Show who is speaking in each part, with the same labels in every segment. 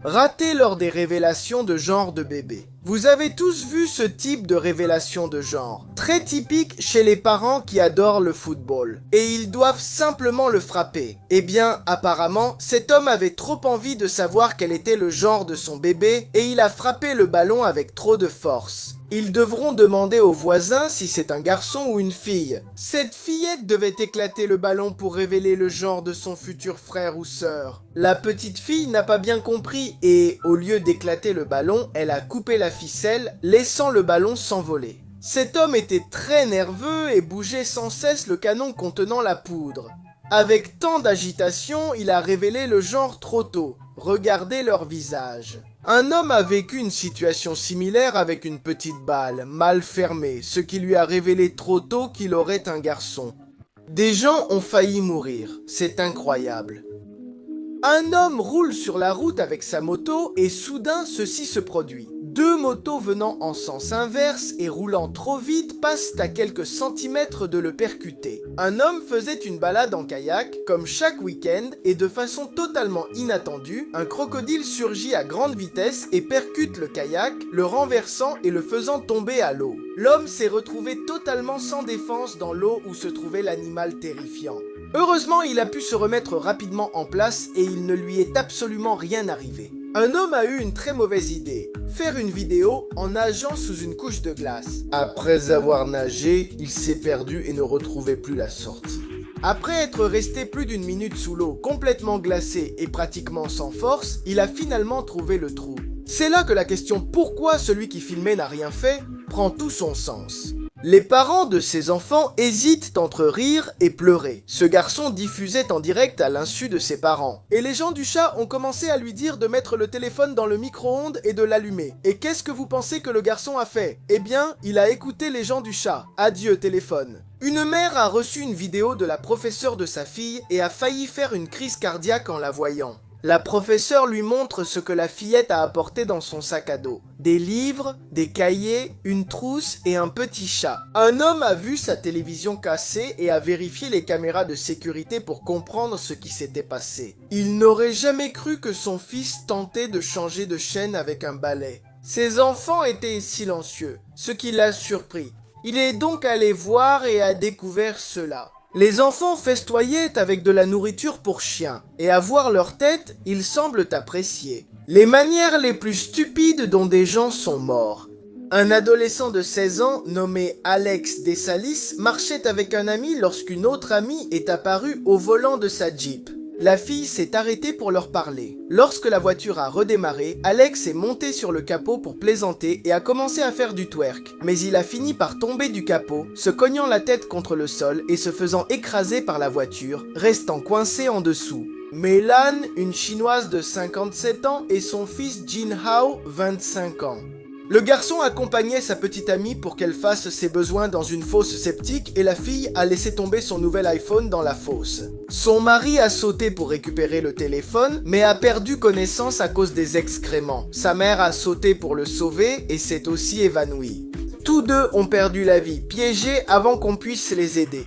Speaker 1: Raté lors des révélations de genre de bébé. Vous avez tous vu ce type de révélation de genre, très typique chez les parents qui adorent le football, et ils doivent simplement le frapper. Eh bien, apparemment, cet homme avait trop envie de savoir quel était le genre de son bébé, et il a frappé le ballon avec trop de force. Ils devront demander aux voisins si c'est un garçon ou une fille. Cette fillette devait éclater le ballon pour révéler le genre de son futur frère ou sœur. La petite fille n'a pas bien compris et, au lieu d'éclater le ballon, elle a coupé la ficelle, laissant le ballon s'envoler. Cet homme était très nerveux et bougeait sans cesse le canon contenant la poudre. Avec tant d'agitation, il a révélé le genre trop tôt. Regardez leur visage. Un homme a vécu une situation similaire avec une petite balle, mal fermée, ce qui lui a révélé trop tôt qu'il aurait un garçon. Des gens ont failli mourir, c'est incroyable. Un homme roule sur la route avec sa moto et soudain ceci se produit. Deux motos venant en sens inverse et roulant trop vite passent à quelques centimètres de le percuter. Un homme faisait une balade en kayak, comme chaque week-end, et de façon totalement inattendue, un crocodile surgit à grande vitesse et percute le kayak, le renversant et le faisant tomber à l'eau. L'homme s'est retrouvé totalement sans défense dans l'eau où se trouvait l'animal terrifiant. Heureusement, il a pu se remettre rapidement en place et il ne lui est absolument rien arrivé. Un homme a eu une très mauvaise idée, faire une vidéo en nageant sous une couche de glace. Après avoir nagé, il s'est perdu et ne retrouvait plus la sortie. Après être resté plus d'une minute sous l'eau, complètement glacé et pratiquement sans force, il a finalement trouvé le trou. C'est là que la question pourquoi celui qui filmait n'a rien fait prend tout son sens. Les parents de ces enfants hésitent entre rire et pleurer. Ce garçon diffusait en direct à l'insu de ses parents. Et les gens du chat ont commencé à lui dire de mettre le téléphone dans le micro-ondes et de l'allumer. Et qu'est-ce que vous pensez que le garçon a fait? Eh bien, il a écouté les gens du chat. Adieu téléphone. Une mère a reçu une vidéo de la professeure de sa fille et a failli faire une crise cardiaque en la voyant. La professeure lui montre ce que la fillette a apporté dans son sac à dos. Des livres, des cahiers, une trousse et un petit chat. Un homme a vu sa télévision cassée et a vérifié les caméras de sécurité pour comprendre ce qui s'était passé. Il n'aurait jamais cru que son fils tentait de changer de chaîne avec un balai. Ses enfants étaient silencieux, ce qui l'a surpris. Il est donc allé voir et a découvert cela. Les enfants festoyaient avec de la nourriture pour chiens, et à voir leur tête, ils semblent apprécier. Les manières les plus stupides dont des gens sont morts. Un adolescent de 16 ans, nommé Alex Dessalis, marchait avec un ami lorsqu'une autre amie est apparue au volant de sa Jeep. La fille s'est arrêtée pour leur parler. Lorsque la voiture a redémarré, Alex est monté sur le capot pour plaisanter et a commencé à faire du twerk. Mais il a fini par tomber du capot, se cognant la tête contre le sol et se faisant écraser par la voiture, restant coincé en dessous. Melan, une chinoise de 57 ans, et son fils Jin Hao, 25 ans. Le garçon accompagnait sa petite amie pour qu'elle fasse ses besoins dans une fosse septique et la fille a laissé tomber son nouvel iPhone dans la fosse. Son mari a sauté pour récupérer le téléphone, mais a perdu connaissance à cause des excréments. Sa mère a sauté pour le sauver et s'est aussi évanouie. Tous deux ont perdu la vie, piégés avant qu'on puisse les aider.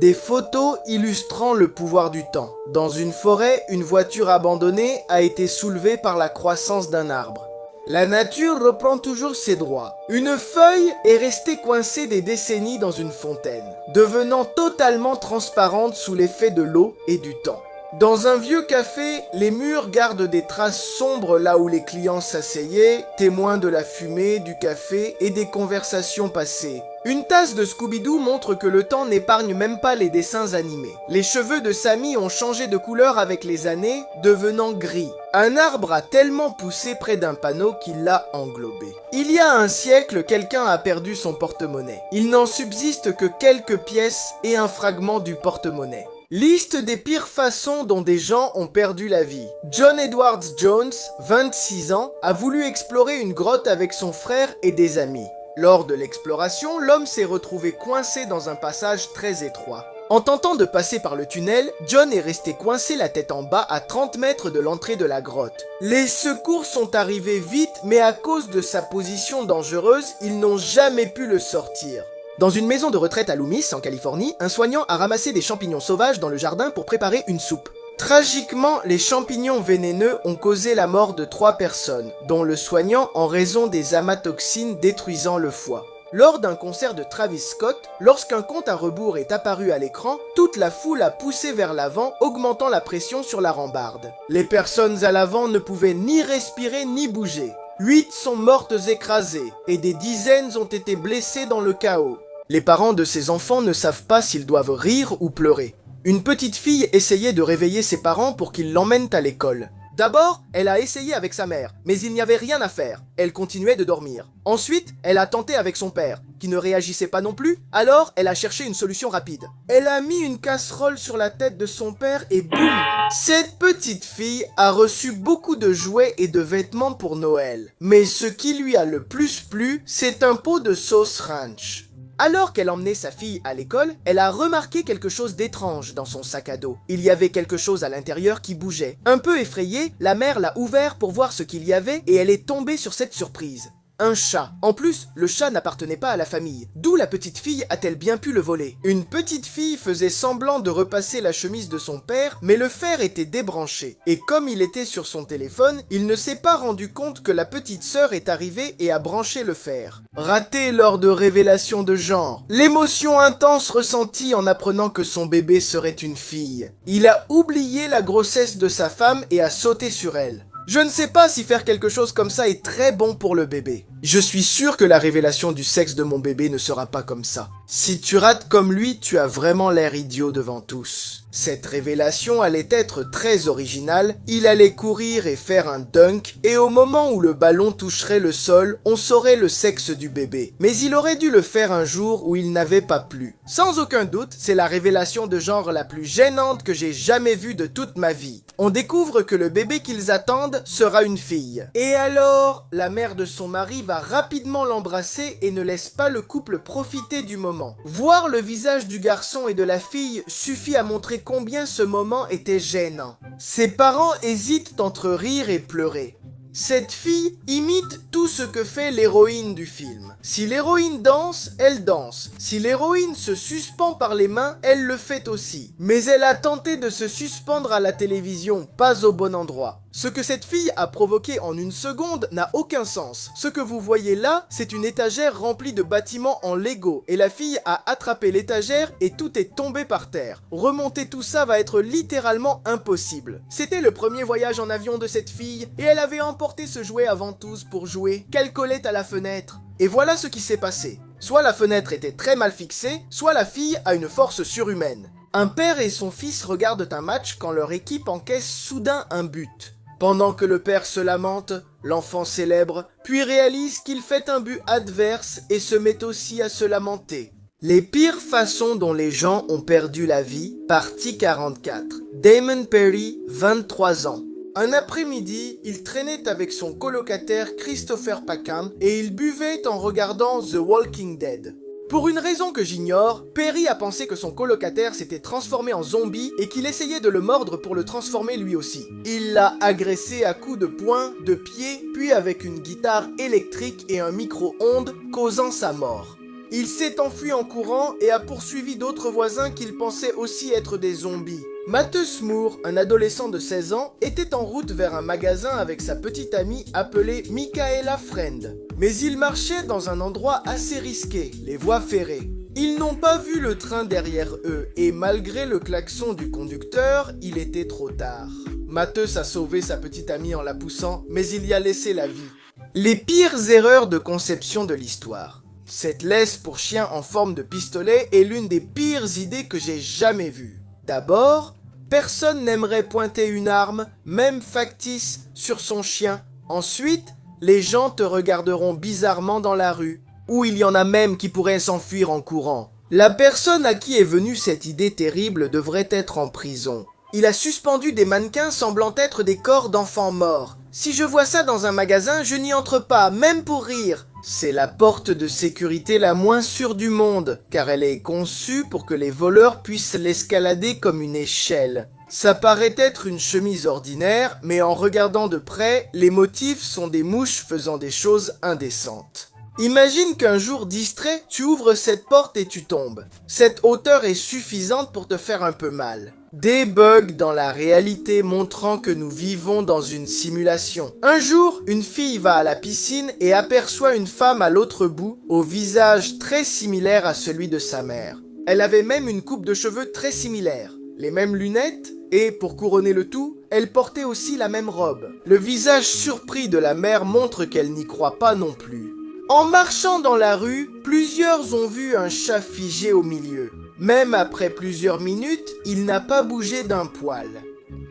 Speaker 1: Des photos illustrant le pouvoir du temps. Dans une forêt, une voiture abandonnée a été soulevée par la croissance d'un arbre. La nature reprend toujours ses droits. Une feuille est restée coincée des décennies dans une fontaine, devenant totalement transparente sous l'effet de l'eau et du temps. Dans un vieux café, les murs gardent des traces sombres là où les clients s'asseyaient, témoins de la fumée, du café et des conversations passées. Une tasse de Scooby-Doo montre que le temps n'épargne même pas les dessins animés. Les cheveux de Sammy ont changé de couleur avec les années, devenant gris. Un arbre a tellement poussé près d'un panneau qu'il l'a englobé. Il y a un siècle, quelqu'un a perdu son porte-monnaie. Il n'en subsiste que quelques pièces et un fragment du porte-monnaie. Liste des pires façons dont des gens ont perdu la vie. John Edwards Jones, 26 ans, a voulu explorer une grotte avec son frère et des amis. Lors de l'exploration, l'homme s'est retrouvé coincé dans un passage très étroit. En tentant de passer par le tunnel, John est resté coincé la tête en bas à 30 mètres de l'entrée de la grotte. Les secours sont arrivés vite, mais à cause de sa position dangereuse, ils n'ont jamais pu le sortir. Dans une maison de retraite à Loomis, en Californie, un soignant a ramassé des champignons sauvages dans le jardin pour préparer une soupe. Tragiquement, les champignons vénéneux ont causé la mort de 3 personnes, dont le soignant en raison des amatoxines détruisant le foie. Lors d'un concert de Travis Scott, lorsqu'un compte à rebours est apparu à l'écran, toute la foule a poussé vers l'avant, augmentant la pression sur la rambarde. Les personnes à l'avant ne pouvaient ni respirer ni bouger. 8 sont mortes écrasées, et des dizaines ont été blessées dans le chaos. Les parents de ces enfants ne savent pas s'ils doivent rire ou pleurer. Une petite fille essayait de réveiller ses parents pour qu'ils l'emmènent à l'école. D'abord, elle a essayé avec sa mère, mais il n'y avait rien à faire. Elle continuait de dormir. Ensuite, elle a tenté avec son père, qui ne réagissait pas non plus, alors elle a cherché une solution rapide. Elle a mis une casserole sur la tête de son père et boum! Cette petite fille a reçu beaucoup de jouets et de vêtements pour Noël. Mais ce qui lui a le plus plu, c'est un pot de sauce ranch. Alors qu'elle emmenait sa fille à l'école, elle a remarqué quelque chose d'étrange dans son sac à dos. Il y avait quelque chose à l'intérieur qui bougeait. Un peu effrayée, la mère l'a ouvert pour voir ce qu'il y avait et elle est tombée sur cette surprise. Un chat. En plus, le chat n'appartenait pas à la famille. D'où la petite fille a-t-elle bien pu le voler? Une petite fille faisait semblant de repasser la chemise de son père, mais le fer était débranché. Et comme il était sur son téléphone, il ne s'est pas rendu compte que la petite sœur est arrivée et a branché le fer. Raté lors de révélations de genre. L'émotion intense ressentie en apprenant que son bébé serait une fille. Il a oublié la grossesse de sa femme et a sauté sur elle. Je ne sais pas si faire quelque chose comme ça est très bon pour le bébé. Je suis sûr que la révélation du sexe de mon bébé ne sera pas comme ça. Si tu rates comme lui, tu as vraiment l'air idiot devant tous. Cette révélation allait être très originale, il allait courir et faire un dunk, et au moment où le ballon toucherait le sol, on saurait le sexe du bébé. Mais il aurait dû le faire un jour où il n'avait pas plu. Sans aucun doute, c'est la révélation de genre la plus gênante que j'ai jamais vue de toute ma vie. On découvre que le bébé qu'ils attendent sera une fille. Et alors, la mère de son mari va rapidement l'embrasser et ne laisse pas le couple profiter du moment. Voir le visage du garçon et de la fille suffit à montrer combien ce moment était gênant. Ses parents hésitent entre rire et pleurer. Cette fille imite tout ce que fait l'héroïne du film. Si l'héroïne danse, elle danse. Si l'héroïne se suspend par les mains, elle le fait aussi. Mais elle a tenté de se suspendre à la télévision, pas au bon endroit. Ce que cette fille a provoqué en une seconde n'a aucun sens. Ce que vous voyez là, c'est une étagère remplie de bâtiments en Lego et la fille a attrapé l'étagère et tout est tombé par terre. Remonter tout ça va être littéralement impossible. C'était le premier voyage en avion de cette fille et elle avait emporté ce jouet avant tous pour jouer qu'elle collait à la fenêtre. Et voilà ce qui s'est passé. Soit la fenêtre était très mal fixée, soit la fille a une force surhumaine. Un père et son fils regardent un match quand leur équipe encaisse soudain un but. Pendant que le père se lamente, l'enfant célèbre, puis réalise qu'il fait un but adverse et se met aussi à se lamenter. Les pires façons dont les gens ont perdu la vie, partie 44. Damon Perry, 23 ans. Un après-midi, il traînait avec son colocataire Christopher Packham et ils buvaient en regardant The Walking Dead. Pour une raison que j'ignore, Perry a pensé que son colocataire s'était transformé en zombie et qu'il essayait de le mordre pour le transformer lui aussi. Il l'a agressé à coups de poing, de pied, puis avec une guitare électrique et un micro-ondes, causant sa mort. Il s'est enfui en courant et a poursuivi d'autres voisins qu'il pensait aussi être des zombies. Matthew Moore, un adolescent de 16 ans, était en route vers un magasin avec sa petite amie appelée Michaela Friend. Mais ils marchaient dans un endroit assez risqué, les voies ferrées. Ils n'ont pas vu le train derrière eux et malgré le klaxon du conducteur, il était trop tard. Matthew a sauvé sa petite amie en la poussant, mais il y a laissé la vie. Les pires erreurs de conception de l'histoire. Cette laisse pour chien en forme de pistolet est l'une des pires idées que j'ai jamais vues. D'abord, personne n'aimerait pointer une arme, même factice, sur son chien. Ensuite, les gens te regarderont bizarrement dans la rue, ou il y en a même qui pourraient s'enfuir en courant. La personne à qui est venue cette idée terrible devrait être en prison. Il a suspendu des mannequins semblant être des corps d'enfants morts. Si je vois ça dans un magasin, je n'y entre pas, même pour rire. C'est la porte de sécurité la moins sûre du monde, car elle est conçue pour que les voleurs puissent l'escalader comme une échelle. Ça paraît être une chemise ordinaire, mais en regardant de près, les motifs sont des mouches faisant des choses indécentes. Imagine qu'un jour distrait, tu ouvres cette porte et tu tombes. Cette hauteur est suffisante pour te faire un peu mal. Des bugs dans la réalité montrant que nous vivons dans une simulation. Un jour, une fille va à la piscine et aperçoit une femme à l'autre bout, au visage très similaire à celui de sa mère. Elle avait même une coupe de cheveux très similaire, les mêmes lunettes et, pour couronner le tout, elle portait aussi la même robe. Le visage surpris de la mère montre qu'elle n'y croit pas non plus. En marchant dans la rue, plusieurs ont vu un chat figé au milieu. Même après plusieurs minutes, il n'a pas bougé d'un poil.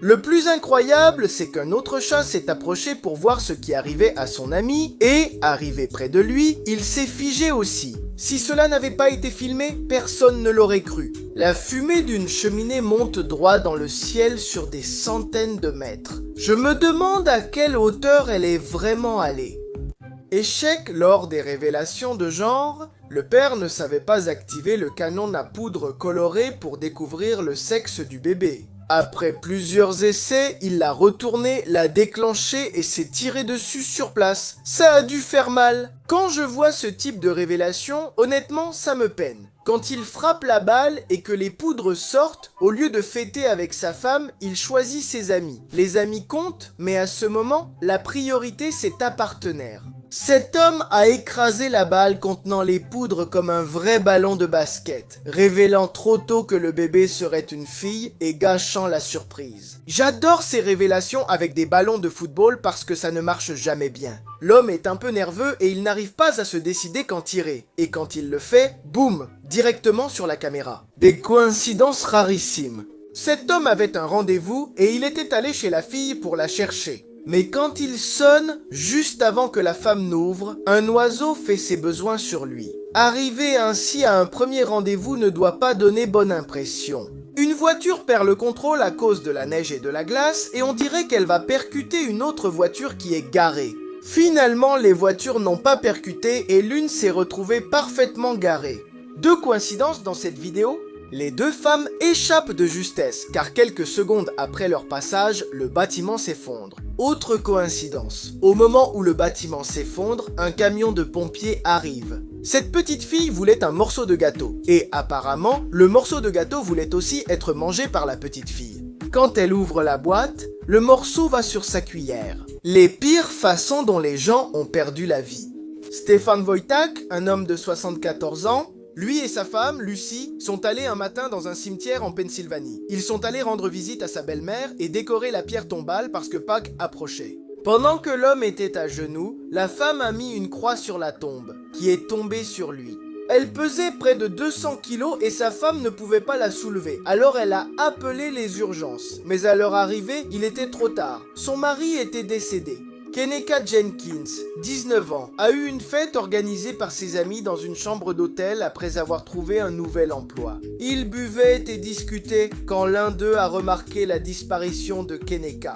Speaker 1: Le plus incroyable, c'est qu'un autre chat s'est approché pour voir ce qui arrivait à son ami et, arrivé près de lui, il s'est figé aussi. Si cela n'avait pas été filmé, personne ne l'aurait cru. La fumée d'une cheminée monte droit dans le ciel sur des centaines de mètres. Je me demande à quelle hauteur elle est vraiment allée. Échec lors des révélations de genre, le père ne savait pas activer le canon à poudre colorée pour découvrir le sexe du bébé. Après plusieurs essais, il l'a retourné, l'a déclenché et s'est tiré dessus sur place. Ça a dû faire mal. Quand je vois ce type de révélation, honnêtement, ça me peine. Quand il frappe la balle et que les poudres sortent, au lieu de fêter avec sa femme, il choisit ses amis. Les amis comptent, mais à ce moment, la priorité c'est ta partenaire. Cet homme a écrasé la balle contenant les poudres comme un vrai ballon de basket, révélant trop tôt que le bébé serait une fille et gâchant la surprise. J'adore ces révélations avec des ballons de football parce que ça ne marche jamais bien. L'homme est un peu nerveux et il n'arrive pas à se décider quand tirer. Et quand il le fait, boum, directement sur la caméra. Des coïncidences rarissimes. Cet homme avait un rendez-vous et il était allé chez la fille pour la chercher. Mais quand il sonne, juste avant que la femme n'ouvre, un oiseau fait ses besoins sur lui. Arriver ainsi à un premier rendez-vous ne doit pas donner bonne impression. Une voiture perd le contrôle à cause de la neige et de la glace et on dirait qu'elle va percuter une autre voiture qui est garée. Finalement, les voitures n'ont pas percuté et l'une s'est retrouvée parfaitement garée. Deux coïncidences dans cette vidéo ? Les deux femmes échappent de justesse, car quelques secondes après leur passage, le bâtiment s'effondre. Autre coïncidence, au moment où le bâtiment s'effondre, un camion de pompiers arrive. Cette petite fille voulait un morceau de gâteau, et apparemment, le morceau de gâteau voulait aussi être mangé par la petite fille. Quand elle ouvre la boîte, le morceau va sur sa cuillère. Les pires façons dont les gens ont perdu la vie. Stefan Wojtak, un homme de 74 ans, lui et sa femme, Lucie, sont allés un matin dans un cimetière en Pennsylvanie. Ils sont allés rendre visite à sa belle-mère et décorer la pierre tombale parce que Pâques approchait. Pendant que l'homme était à genoux, la femme a mis une croix sur la tombe, qui est tombée sur lui. Elle pesait près de 200 kilos et sa femme ne pouvait pas la soulever. Alors elle a appelé les urgences. Mais à leur arrivée, il était trop tard. Son mari était décédé. Keneka Jenkins, 19 ans, a eu une fête organisée par ses amis dans une chambre d'hôtel après avoir trouvé un nouvel emploi. Ils buvaient et discutaient quand l'un d'eux a remarqué la disparition de Keneka.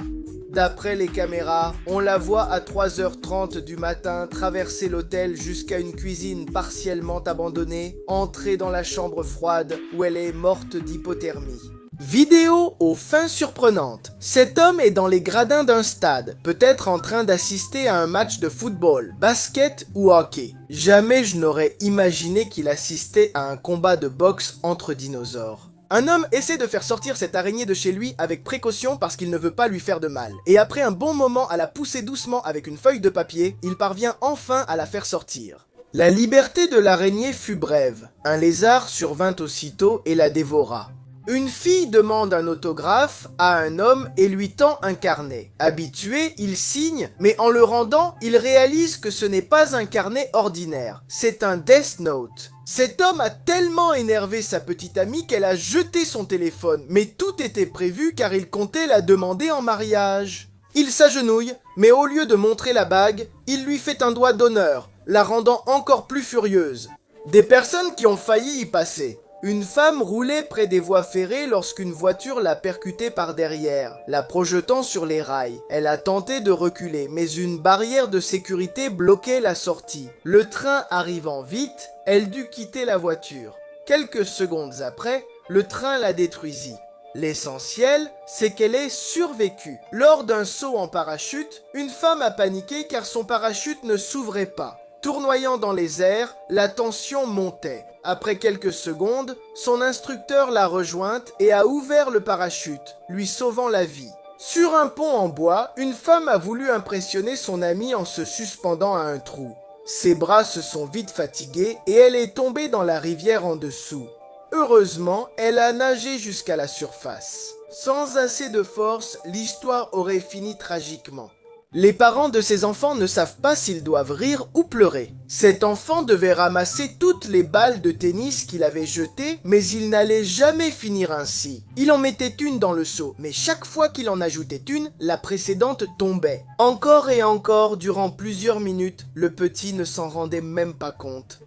Speaker 1: D'après les caméras, on la voit à 3h30 du matin traverser l'hôtel jusqu'à une cuisine partiellement abandonnée, entrer dans la chambre froide où elle est morte d'hypothermie. Vidéo aux fins surprenantes. Cet homme est dans les gradins d'un stade, peut-être en train d'assister à un match de football, basket ou hockey. Jamais je n'aurais imaginé qu'il assistait à un combat de boxe entre dinosaures. Un homme essaie de faire sortir cette araignée de chez lui avec précaution parce qu'il ne veut pas lui faire de mal. Et après un bon moment à la pousser doucement avec une feuille de papier, il parvient enfin à la faire sortir. La liberté de l'araignée fut brève. Un lézard survint aussitôt et la dévora. Une fille demande un autographe à un homme et lui tend un carnet. Habitué, il signe, mais en le rendant, il réalise que ce n'est pas un carnet ordinaire. C'est un Death Note. Cet homme a tellement énervé sa petite amie qu'elle a jeté son téléphone, mais tout était prévu car il comptait la demander en mariage. Il s'agenouille, mais au lieu de montrer la bague, il lui fait un doigt d'honneur, la rendant encore plus furieuse. Des personnes qui ont failli y passer. Une femme roulait près des voies ferrées lorsqu'une voiture l'a percutée par derrière, la projetant sur les rails. Elle a tenté de reculer, mais une barrière de sécurité bloquait la sortie. Le train arrivant vite, elle dut quitter la voiture. Quelques secondes après, le train la détruisit. L'essentiel, c'est qu'elle ait survécu. Lors d'un saut en parachute, une femme a paniqué car son parachute ne s'ouvrait pas. Tournoyant dans les airs, la tension montait. Après quelques secondes, son instructeur l'a rejointe et a ouvert le parachute, lui sauvant la vie. Sur un pont en bois, une femme a voulu impressionner son amie en se suspendant à un trou. Ses bras se sont vite fatigués et elle est tombée dans la rivière en dessous. Heureusement, elle a nagé jusqu'à la surface. Sans assez de force, l'histoire aurait fini tragiquement. Les parents de ces enfants ne savent pas s'ils doivent rire ou pleurer. Cet enfant devait ramasser toutes les balles de tennis qu'il avait jetées, mais il n'allait jamais finir ainsi. Il en mettait une dans le seau, mais chaque fois qu'il en ajoutait une, la précédente tombait. Encore et encore, durant plusieurs minutes, le petit ne s'en rendait même pas compte.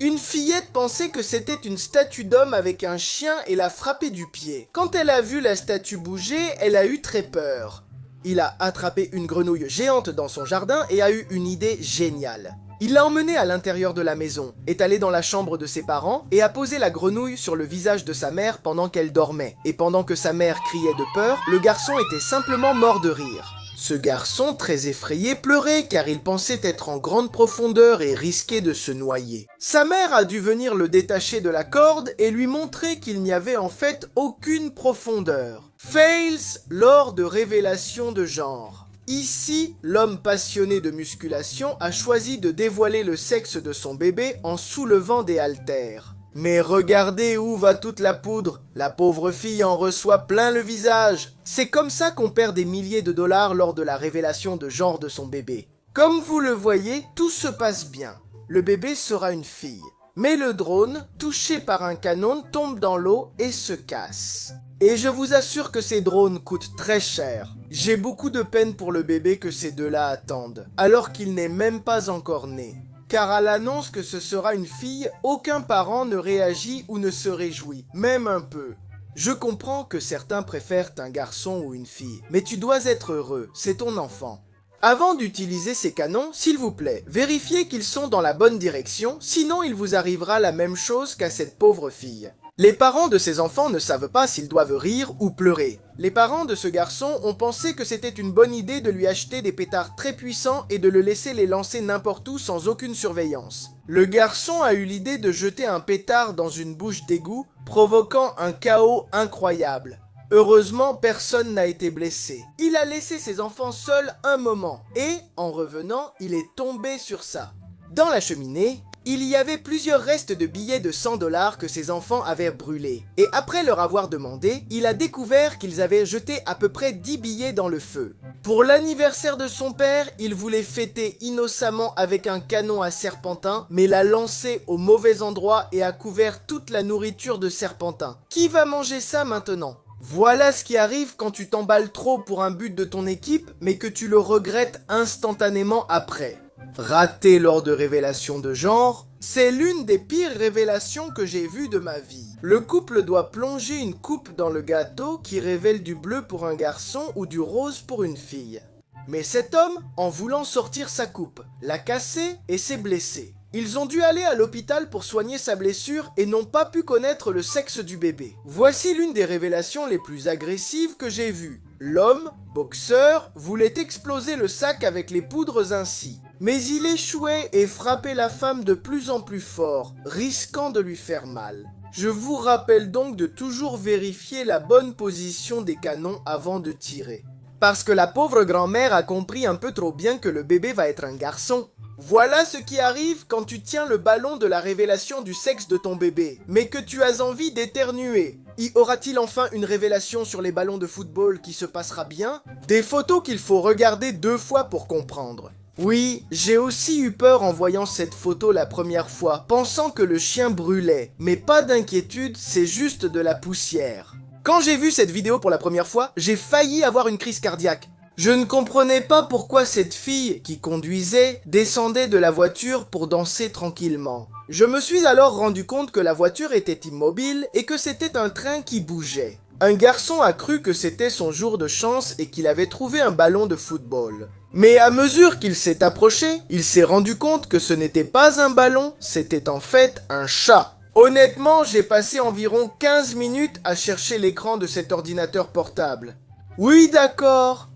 Speaker 1: Une fillette pensait que c'était une statue d'homme avec un chien et l'a frappé du pied. Quand elle a vu la statue bouger, elle a eu très peur. Il a attrapé une grenouille géante dans son jardin et a eu une idée géniale. Il l'a emmenée à l'intérieur de la maison, est allé dans la chambre de ses parents et a posé la grenouille sur le visage de sa mère pendant qu'elle dormait. Et pendant que sa mère criait de peur, le garçon était simplement mort de rire. Ce garçon, très effrayé, pleurait car il pensait être en grande profondeur et risquait de se noyer. Sa mère a dû venir le détacher de la corde et lui montrer qu'il n'y avait en fait aucune profondeur. Fails lors de révélations de genre. Ici, l'homme passionné de musculation a choisi de dévoiler le sexe de son bébé en soulevant des haltères. Mais regardez où va toute la poudre, la pauvre fille en reçoit plein le visage. C'est comme ça qu'on perd des milliers de dollars lors de la révélation de genre de son bébé. Comme vous le voyez, tout se passe bien. Le bébé sera une fille. Mais le drone, touché par un canon, tombe dans l'eau et se casse. Et je vous assure que ces drones coûtent très cher. J'ai beaucoup de peine pour le bébé que ces deux-là attendent, alors qu'il n'est même pas encore né. Car à l'annonce que ce sera une fille, aucun parent ne réagit ou ne se réjouit, même un peu. Je comprends que certains préfèrent un garçon ou une fille, mais tu dois être heureux, c'est ton enfant. Avant d'utiliser ces canons, s'il vous plaît, vérifiez qu'ils sont dans la bonne direction, sinon il vous arrivera la même chose qu'à cette pauvre fille. Les parents de ces enfants ne savent pas s'ils doivent rire ou pleurer. Les parents de ce garçon ont pensé que c'était une bonne idée de lui acheter des pétards très puissants et de le laisser les lancer n'importe où sans aucune surveillance. Le garçon a eu l'idée de jeter un pétard dans une bouche d'égout, provoquant un chaos incroyable. Heureusement, personne n'a été blessé. Il a laissé ses enfants seuls un moment et, en revenant, il est tombé sur ça. Dans la cheminée, il y avait plusieurs restes de billets de 100 $ que ses enfants avaient brûlés. Et après leur avoir demandé, il a découvert qu'ils avaient jeté à peu près 10 billets dans le feu. Pour l'anniversaire de son père, il voulait fêter innocemment avec un canon à serpentin, mais l'a lancé au mauvais endroit et a couvert toute la nourriture de serpentin. Qui va manger ça maintenant ? Voilà ce qui arrive quand tu t'emballes trop pour un but de ton équipe, mais que tu le regrettes instantanément après. Raté lors de révélations de genre, c'est l'une des pires révélations que j'ai vues de ma vie. Le couple doit plonger une coupe dans le gâteau qui révèle du bleu pour un garçon ou du rose pour une fille. Mais cet homme, en voulant sortir sa coupe, l'a cassée et s'est blessé. Ils ont dû aller à l'hôpital pour soigner sa blessure et n'ont pas pu connaître le sexe du bébé. Voici l'une des révélations les plus agressives que j'ai vues. L'homme, boxeur, voulait exploser le sac avec les poudres ainsi. Mais il échouait et frappait la femme de plus en plus fort, risquant de lui faire mal. Je vous rappelle donc de toujours vérifier la bonne position des canons avant de tirer. Parce que la pauvre grand-mère a compris un peu trop bien que le bébé va être un garçon. Voilà ce qui arrive quand tu tiens le ballon de la révélation du sexe de ton bébé, mais que tu as envie d'éternuer. Y aura-t-il enfin une révélation sur les ballons de football qui se passera bien? Des photos qu'il faut regarder 2 fois pour comprendre. Oui, j'ai aussi eu peur en voyant cette photo la première fois, pensant que le chien brûlait. Mais pas d'inquiétude, c'est juste de la poussière. Quand j'ai vu cette vidéo pour la première fois, j'ai failli avoir une crise cardiaque. Je ne comprenais pas pourquoi cette fille, qui conduisait, descendait de la voiture pour danser tranquillement. Je me suis alors rendu compte que la voiture était immobile et que c'était un train qui bougeait. Un garçon a cru que c'était son jour de chance et qu'il avait trouvé un ballon de football. Mais à mesure qu'il s'est approché, il s'est rendu compte que ce n'était pas un ballon, c'était en fait un chat. Honnêtement, j'ai passé environ 15 minutes à chercher l'écran de cet ordinateur portable. Oui, d'accord.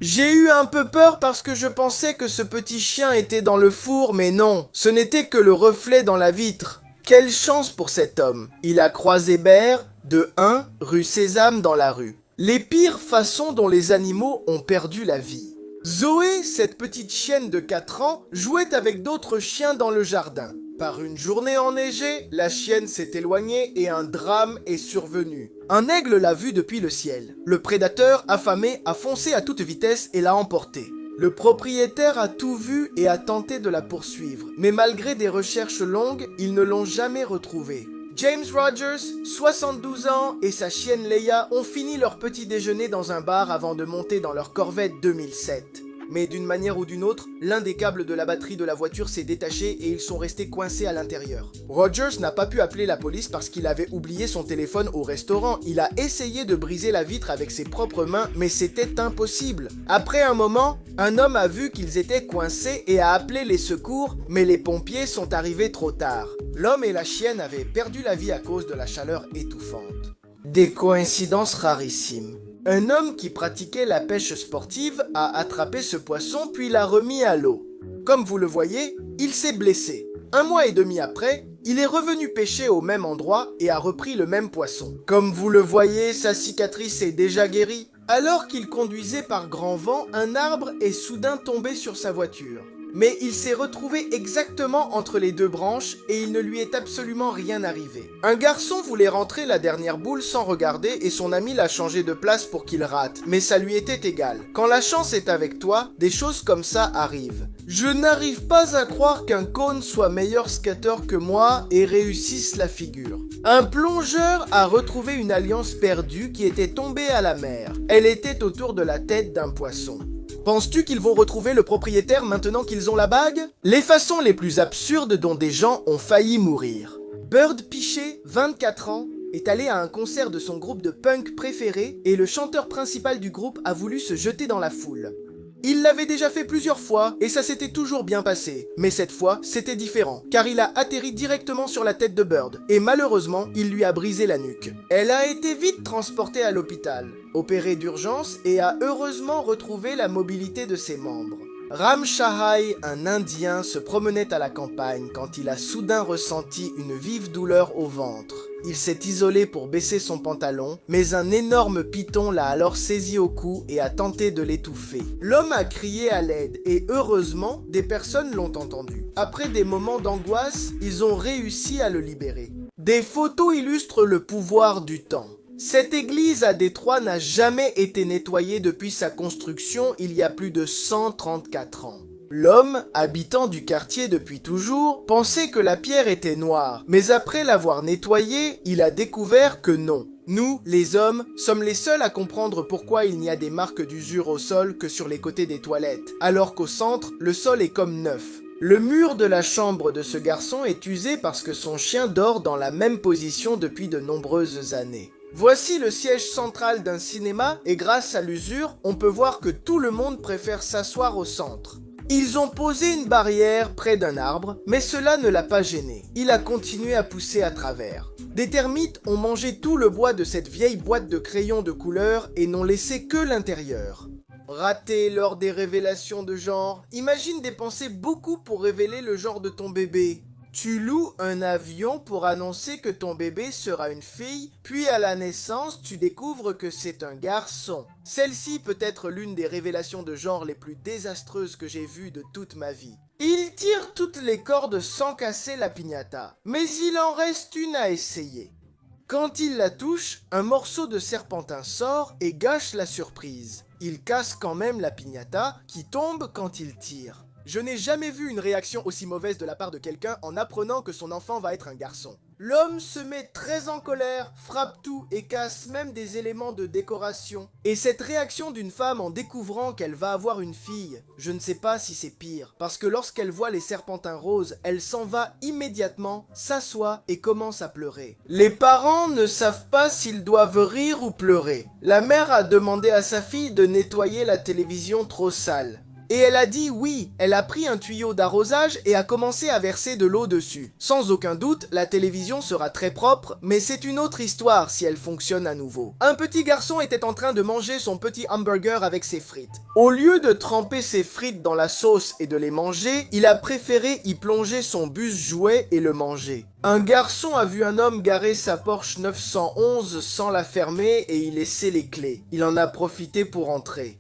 Speaker 1: J'ai eu un peu peur parce que je pensais que ce petit chien était dans le four, mais non, ce n'était que le reflet dans la vitre. Quelle chance pour cet homme. Il a croisé Bear, de 1 rue Sésame dans la rue. Les pires façons dont les animaux ont perdu la vie. Zoé, cette petite chienne de 4 ans, jouait avec d'autres chiens dans le jardin. Par une journée enneigée, la chienne s'est éloignée et un drame est survenu. Un aigle l'a vue depuis le ciel. Le prédateur, affamé, a foncé à toute vitesse et l'a emportée. Le propriétaire a tout vu et a tenté de la poursuivre, mais malgré des recherches longues, ils ne l'ont jamais retrouvée. James Rogers, 72 ans, et sa chienne Leia ont fini leur petit déjeuner dans un bar avant de monter dans leur Corvette 2007. Mais d'une manière ou d'une autre, l'un des câbles de la batterie de la voiture s'est détaché et ils sont restés coincés à l'intérieur. Rogers n'a pas pu appeler la police parce qu'il avait oublié son téléphone au restaurant. Il a essayé de briser la vitre avec ses propres mains, mais c'était impossible. Après un moment, un homme a vu qu'ils étaient coincés et a appelé les secours, mais les pompiers sont arrivés trop tard. L'homme et la chienne avaient perdu la vie à cause de la chaleur étouffante. Des coïncidences rarissimes. Un homme qui pratiquait la pêche sportive a attrapé ce poisson puis l'a remis à l'eau. Comme vous le voyez, il s'est blessé. 1 mois et demi après, il est revenu pêcher au même endroit et a repris le même poisson. Comme vous le voyez, sa cicatrice est déjà guérie. Alors qu'il conduisait par grand vent, un arbre est soudain tombé sur sa voiture. Mais il s'est retrouvé exactement entre les deux branches et il ne lui est absolument rien arrivé. Un garçon voulait rentrer la dernière boule sans regarder et son ami l'a changé de place pour qu'il rate, mais ça lui était égal. Quand la chance est avec toi, des choses comme ça arrivent. Je n'arrive pas à croire qu'un cône soit meilleur skater que moi et réussisse la figure. Un plongeur a retrouvé une alliance perdue qui était tombée à la mer. Elle était autour de la tête d'un poisson. Penses-tu qu'ils vont retrouver le propriétaire maintenant qu'ils ont la bague? Les façons les plus absurdes dont des gens ont failli mourir. Bird Pichet, 24 ans, est allé à un concert de son groupe de punk préféré et le chanteur principal du groupe a voulu se jeter dans la foule. Il l'avait déjà fait plusieurs fois et ça s'était toujours bien passé. Mais cette fois, c'était différent, car il a atterri directement sur la tête de Bird et malheureusement, il lui a brisé la nuque. Elle a été vite transportée à l'hôpital, opérée d'urgence et a heureusement retrouvé la mobilité de ses membres. Ram Shahai, un Indien, se promenait à la campagne quand il a soudain ressenti une vive douleur au ventre. Il s'est isolé pour baisser son pantalon, mais un énorme python l'a alors saisi au cou et a tenté de l'étouffer. L'homme a crié à l'aide et heureusement, des personnes l'ont entendu. Après des moments d'angoisse, ils ont réussi à le libérer. Des photos illustrent le pouvoir du temps. Cette église à Détroit n'a jamais été nettoyée depuis sa construction il y a plus de 134 ans. L'homme, habitant du quartier depuis toujours, pensait que la pierre était noire, mais après l'avoir nettoyée, il a découvert que non. Nous, les hommes, sommes les seuls à comprendre pourquoi il n'y a des marques d'usure au sol que sur les côtés des toilettes, alors qu'au centre, le sol est comme neuf. Le mur de la chambre de ce garçon est usé parce que son chien dort dans la même position depuis de nombreuses années. Voici le siège central d'un cinéma et grâce à l'usure, on peut voir que tout le monde préfère s'asseoir au centre. Ils ont posé une barrière près d'un arbre, mais cela ne l'a pas gêné. Il a continué à pousser à travers. Des termites ont mangé tout le bois de cette vieille boîte de crayons de couleur et n'ont laissé que l'intérieur. Raté lors des révélations de genre, imagine dépenser beaucoup pour révéler le genre de ton bébé. Tu loues un avion pour annoncer que ton bébé sera une fille, puis à la naissance, tu découvres que c'est un garçon. Celle-ci peut être l'une des révélations de genre les plus désastreuses que j'ai vues de toute ma vie. Il tire toutes les cordes sans casser la piñata, mais il en reste une à essayer. Quand il la touche, un morceau de serpentin sort et gâche la surprise. Il casse quand même la piñata qui tombe quand il tire. Je n'ai jamais vu une réaction aussi mauvaise de la part de quelqu'un en apprenant que son enfant va être un garçon. L'homme se met très en colère, frappe tout et casse même des éléments de décoration. Et cette réaction d'une femme en découvrant qu'elle va avoir une fille, je ne sais pas si c'est pire, parce que lorsqu'elle voit les serpentins roses, elle s'en va immédiatement, s'assoit et commence à pleurer. Les parents ne savent pas s'ils doivent rire ou pleurer. La mère a demandé à sa fille de nettoyer la télévision trop sale. Et elle a dit oui. Elle a pris un tuyau d'arrosage et a commencé à verser de l'eau dessus. Sans aucun doute, la télévision sera très propre, mais c'est une autre histoire si elle fonctionne à nouveau. Un petit garçon était en train de manger son petit hamburger avec ses frites. Au lieu de tremper ses frites dans la sauce et de les manger, il a préféré y plonger son bus jouet et le manger. Un garçon a vu un homme garer sa Porsche 911 sans la fermer et y laisser les clés. Il en a profité pour entrer.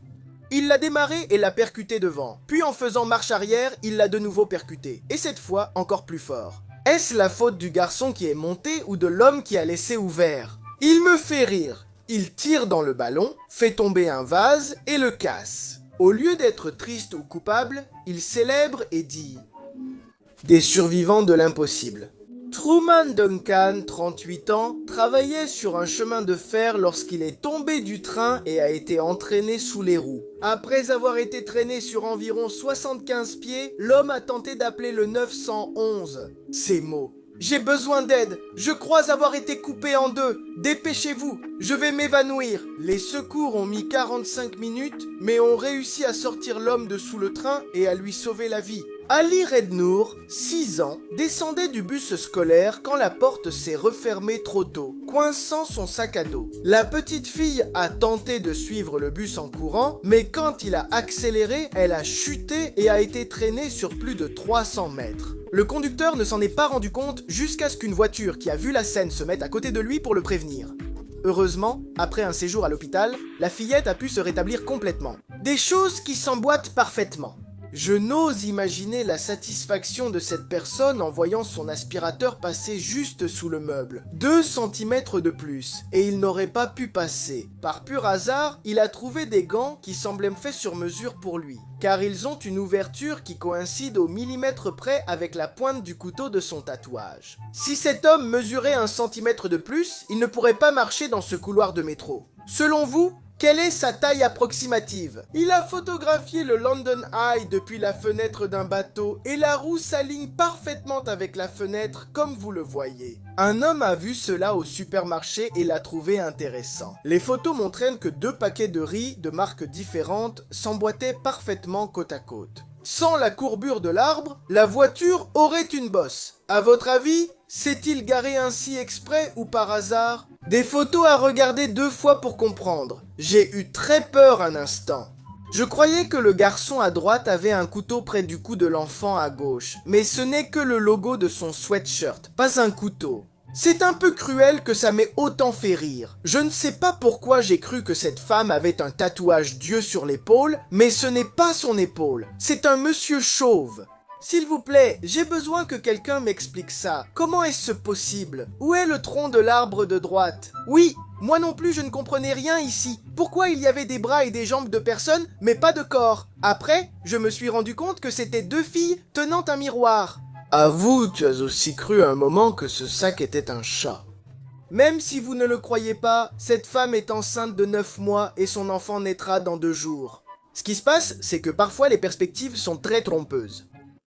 Speaker 1: Il l'a démarré et l'a percuté devant. Puis en faisant marche arrière, il l'a de nouveau percuté. Et cette fois, encore plus fort. Est-ce la faute du garçon qui est monté ou de l'homme qui a laissé ouvert? Il me fait rire. Il tire dans le ballon, fait tomber un vase et le casse. Au lieu d'être triste ou coupable, il célèbre et dit « Des survivants de l'impossible ». Truman Duncan, 38 ans, travaillait sur un chemin de fer lorsqu'il est tombé du train et a été entraîné sous les roues. Après avoir été traîné sur environ 75 pieds, l'homme a tenté d'appeler le 911. Ces mots. J'ai besoin d'aide. Je crois avoir été coupé en deux. Dépêchez-vous. Je vais m'évanouir. Les secours ont mis 45 minutes, mais ont réussi à sortir l'homme de sous le train et à lui sauver la vie. Ali Rednour, 6 ans, descendait du bus scolaire quand la porte s'est refermée trop tôt, coinçant son sac à dos. La petite fille a tenté de suivre le bus en courant, mais quand il a accéléré, elle a chuté et a été traînée sur plus de 300 mètres. Le conducteur ne s'en est pas rendu compte jusqu'à ce qu'une voiture qui a vu la scène se mette à côté de lui pour le prévenir. Heureusement, après un séjour à l'hôpital, la fillette a pu se rétablir complètement. Des choses qui s'emboîtent parfaitement. Je n'ose imaginer la satisfaction de cette personne en voyant son aspirateur passer juste sous le meuble. 2 centimètres de plus, et il n'aurait pas pu passer. Par pur hasard, il a trouvé des gants qui semblaient faits sur mesure pour lui, car ils ont une ouverture qui coïncide au millimètre près avec la pointe du couteau de son tatouage. Si cet homme mesurait 1 centimètre de plus, il ne pourrait pas marcher dans ce couloir de métro. Selon vous, quelle est sa taille approximative? Il a photographié le London Eye depuis la fenêtre d'un bateau et la roue s'aligne parfaitement avec la fenêtre comme vous le voyez. Un homme a vu cela au supermarché et l'a trouvé intéressant. Les photos montraient que 2 paquets de riz de marques différentes s'emboîtaient parfaitement côte à côte. Sans la courbure de l'arbre, la voiture aurait une bosse. À votre avis, s'est-il garé ainsi exprès ou par hasard? Des photos à regarder 2 fois pour comprendre. J'ai eu très peur un instant. Je croyais que le garçon à droite avait un couteau près du cou de l'enfant à gauche, mais ce n'est que le logo de son sweatshirt, pas un couteau. C'est un peu cruel que ça m'ait autant fait rire. Je ne sais pas pourquoi j'ai cru que cette femme avait un tatouage Dieu sur l'épaule, mais ce n'est pas son épaule, c'est un monsieur chauve. S'il vous plaît, j'ai besoin que quelqu'un m'explique ça. Comment est-ce possible? Où est le tronc de l'arbre de droite? Oui, moi non plus je ne comprenais rien ici. Pourquoi il y avait des bras et des jambes de personnes, mais pas de corps? Après, je me suis rendu compte que c'était 2 filles tenant un miroir. Avoue, tu as aussi cru à un moment que ce sac était un chat. Même si vous ne le croyez pas, cette femme est enceinte de 9 mois et son enfant naîtra dans 2 jours. Ce qui se passe, c'est que parfois les perspectives sont très trompeuses.